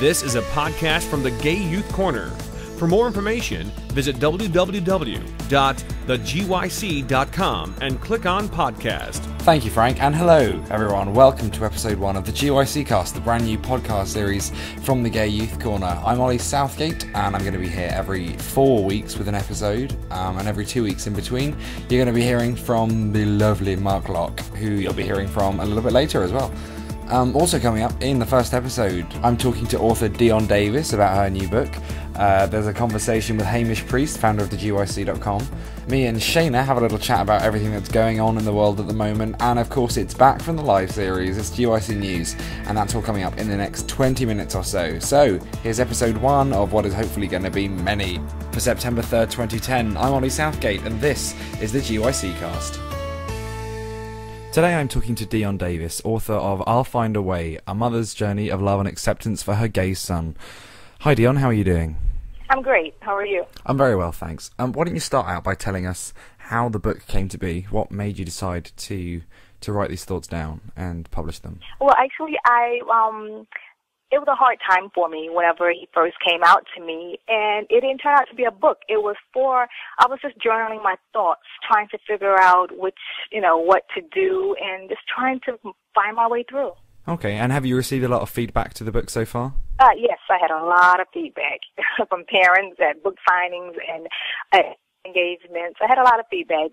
This is a podcast from the Gay Youth Corner. For more information, visit www.thegyc.com and click on podcast. Thank you, Frank, and hello, everyone. Welcome to episode 1 of the GYC Cast, the brand new podcast series from the Gay Youth Corner. I'm Ollie Southgate, and I'm going to be here every 4 weeks with an episode, and every 2 weeks in between, you're going to be hearing from the lovely Mark Locke, who you'll be hearing from a little bit later as well. Also coming up in the first episode, I'm talking to author Deon Davis about her new book. There's a conversation with Hamish Priest, founder of the GYC.com. Me and Shana have a little chat about everything that's going on in the world at the moment, and of course it's back from the live series, it's GYC News, and that's all coming up in the next 20 minutes or so. So, here's episode 1 of what is hopefully going to be many. For September 3rd, 2010, I'm Ollie Southgate, and this is the GYC Cast. Today I'm talking to Deon Davis, author of I'll Find a Way, a mother's journey of love and acceptance for her gay son. Hi Deon, how are you doing? I'm great. How are you? I'm very well, thanks. Why don't you start out by telling us how the book came to be? What made you decide to write these thoughts down and publish them? Well, actually, it was a hard time for me whenever he first came out to me, and it didn't turn out to be a book. I was just journaling my thoughts, trying to figure out what to do, and just trying to find my way through. Okay, and have you received a lot of feedback to the book so far? Yes, I had a lot of feedback from parents at book signings and engagements. I had a lot of feedback,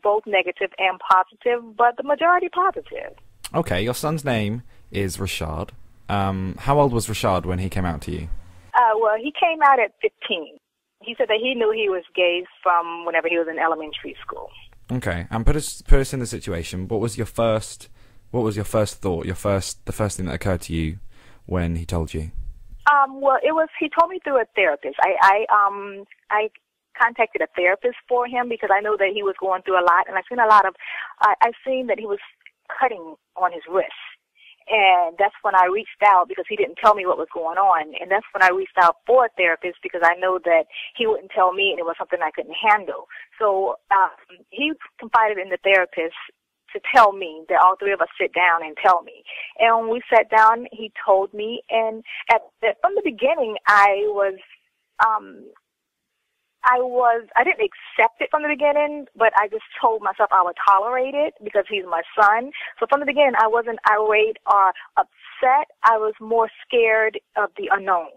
both negative and positive, but the majority positive. Okay, your son's name is Rashad. How old was Rashad when he came out to you? Well, he came out at 15. He said that he knew he was gay from whenever he was in elementary school. Okay, and put us in the situation. What was your first thought? The first thing that occurred to you when he told you? Well, he told me through a therapist. I contacted a therapist for him because I know that he was going through a lot, and I've seen that he was cutting on his wrist. And that's when I reached out because he didn't tell me what was going on. And that's when I reached out for a therapist because I know that he wouldn't tell me and it was something I couldn't handle. So he confided in the therapist to tell me that all three of us sit down and tell me. And when we sat down, he told me. And from the beginning, I didn't accept it from the beginning, but I just told myself I would tolerate it because he's my son. So from the beginning, I wasn't irate or upset. I was more scared of the unknown.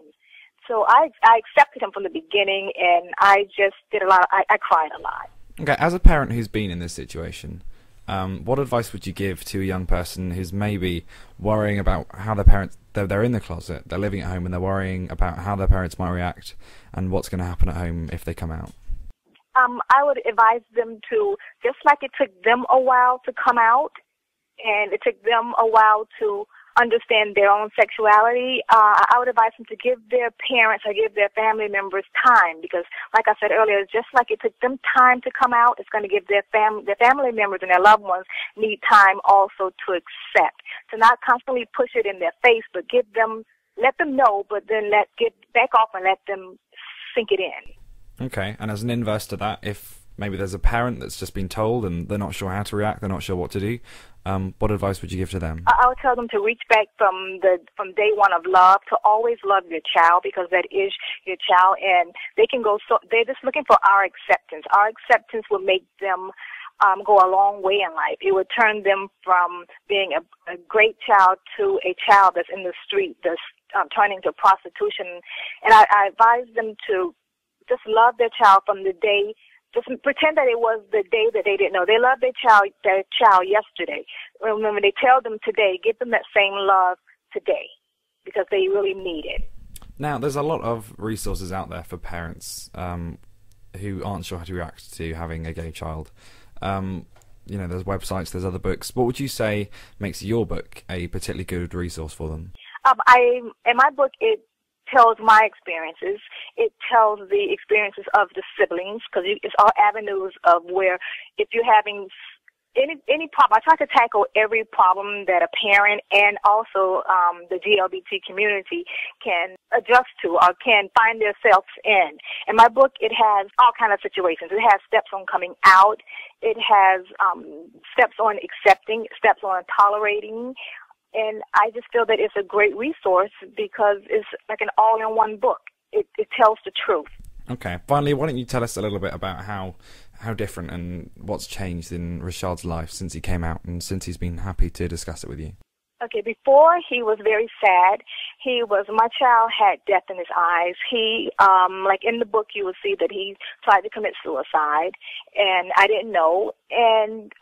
So I accepted him from the beginning, and I just did I cried a lot. Okay, as a parent who's been in this situation, what advice would you give to a young person who's maybe worrying about how their parents, they're in the closet, they're living at home, and they're worrying about how their parents might react and what's going to happen at home if they come out? I would advise them to, just like it took them a while to come out, and it took them a while to understand their own sexuality, I would advise them to give their parents or give their family members time because, like I said earlier, just like it took them time to come out, it's going to give their family members and their loved ones need time also to accept. To not constantly push it in their face, but let them know, but then get back off and let them sink it in. Okay, and as an inverse to that, if maybe there's a parent that's just been told and they're not sure how to react, they're not sure what to do, what advice would you give to them? I would tell them to reach back from day one of love to always love your child because that is your child, and they're just looking for our acceptance. Our acceptance will make them go a long way in life. It would turn them from being a great child to a child that's in the street, that's turning to prostitution. And I advise them to just love their child from the day. Just pretend that it was the day that they didn't know. They love their child yesterday. When they tell them today, give them that same love today because they really need it. Now, there's a lot of resources out there for parents who aren't sure how to react to having a gay child. There's websites, there's other books. What would you say makes your book a particularly good resource for them? In my book, it tells my experiences. It tells the experiences of the siblings because it's all avenues of where if you're having any problem, I try to tackle every problem that a parent and also the GLBT community can adjust to or can find themselves in. In my book, it has all kinds of situations. It has steps on coming out. It has steps on accepting, steps on tolerating, And I just feel that it's a great resource because it's like an all-in-one book. It tells the truth. Okay. Finally, why don't you tell us a little bit about how different and what's changed in Rashad's life since he came out and since he's been happy to discuss it with you? Okay, before he was very sad. My child had death in his eyes. He, like in the book, you will see that he tried to commit suicide, and I didn't know. And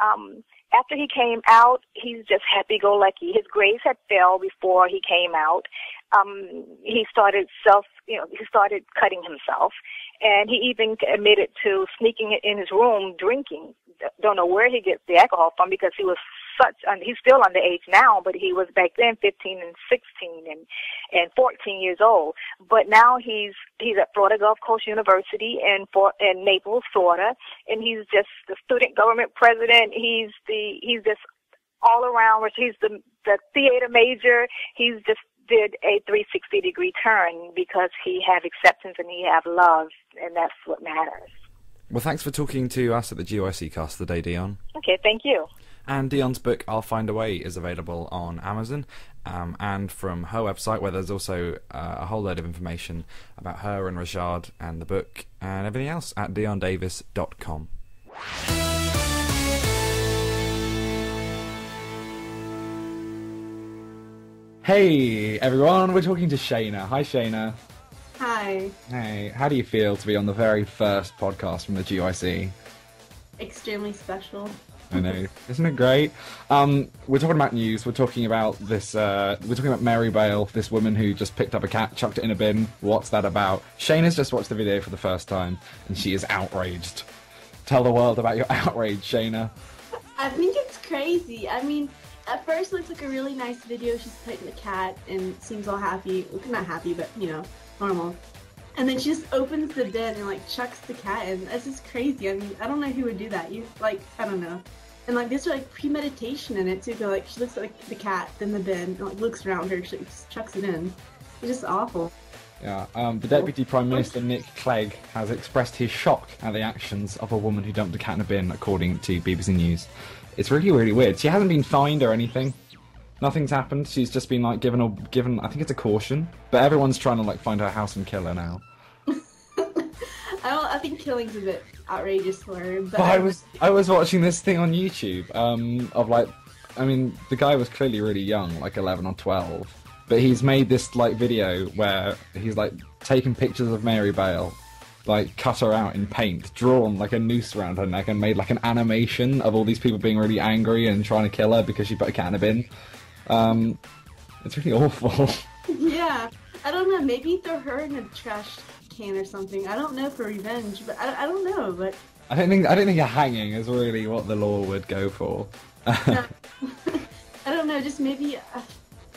after he came out, he's just happy-go-lucky. His grades had failed before he came out. He started he started cutting himself, and he even admitted to sneaking in his room drinking. Don't know where he gets the alcohol from because he was he's still underage now, but he was back then 15 and 16 and 14 years old. But now he's at Florida Gulf Coast University in Naples, Florida, and he's just the student government president. He's just all around. He's the theater major. He's just did a 360-degree turn because he have acceptance and he have love, and that's what matters. Well, thanks for talking to us at the GYC Cast today, Deon. Okay, thank you. And Deon's book, I'll Find a Way, is available on Amazon and from her website, where there's also a whole load of information about her and Rashad and the book and everything else at deondavis.com. Hey, everyone, we're talking to Shana. Hi, Shana. Hi. Hey, how do you feel to be on the very first podcast from the GYC? Extremely special. I know, isn't it great? We're talking about news. We're talking about this. We're talking about Mary Bale, this woman who just picked up a cat, chucked it in a bin. What's that about? Shana's just watched the video for the first time, and she is outraged. Tell the world about your outrage, Shana. I think it's crazy. I mean, at first it looks like a really nice video. She's petting the cat and seems all happy. Well, not happy, but normal. And then she just opens the bin and chucks the cat in. That's just crazy. I mean, I don't know who would do that. I don't know. And there's premeditation in it too. She looks at the cat, then the bin, and looks around her. She just chucks it in. It's just awful. Yeah. The Deputy Prime Minister Nick Clegg has expressed his shock at the actions of a woman who dumped a cat in a bin, according to BBC News. It's really, really weird. She hasn't been fined or anything. Nothing's happened. She's just been given. I think it's a caution. But everyone's trying to find her house and kill her now. I think killing's a bit outrageous for her. But I was watching this thing on YouTube the guy was clearly really young, 11 or 12, but he's made this video where he's taken pictures of Mary Bale, cut her out in paint, drawn a noose around her neck, and made an animation of all these people being really angry and trying to kill her because she put a cat in a bin. It's really awful. Yeah, I don't know. Maybe throw her in a trash can or something. I don't know, for revenge, but I don't know. But I don't think a hanging is really what the law would go for. I don't know. Just maybe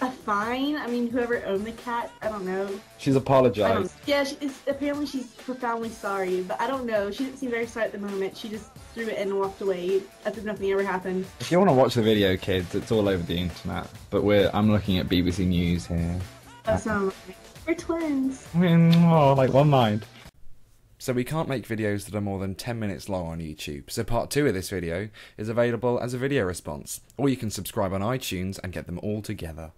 a fine. I mean, whoever owned the cat, I don't know. She's apologized. Yeah, apparently she's profoundly sorry, but I don't know. She didn't seem very sorry at the moment. She just threw it in and walked away as if nothing ever happened. If you want to watch the video, kids, it's all over the internet. But I'm looking at BBC News here. That's not right. We're twins. One mind. So we can't make videos that are more than 10 minutes long on YouTube, so part 2 of this video is available as a video response, or you can subscribe on iTunes and get them all together.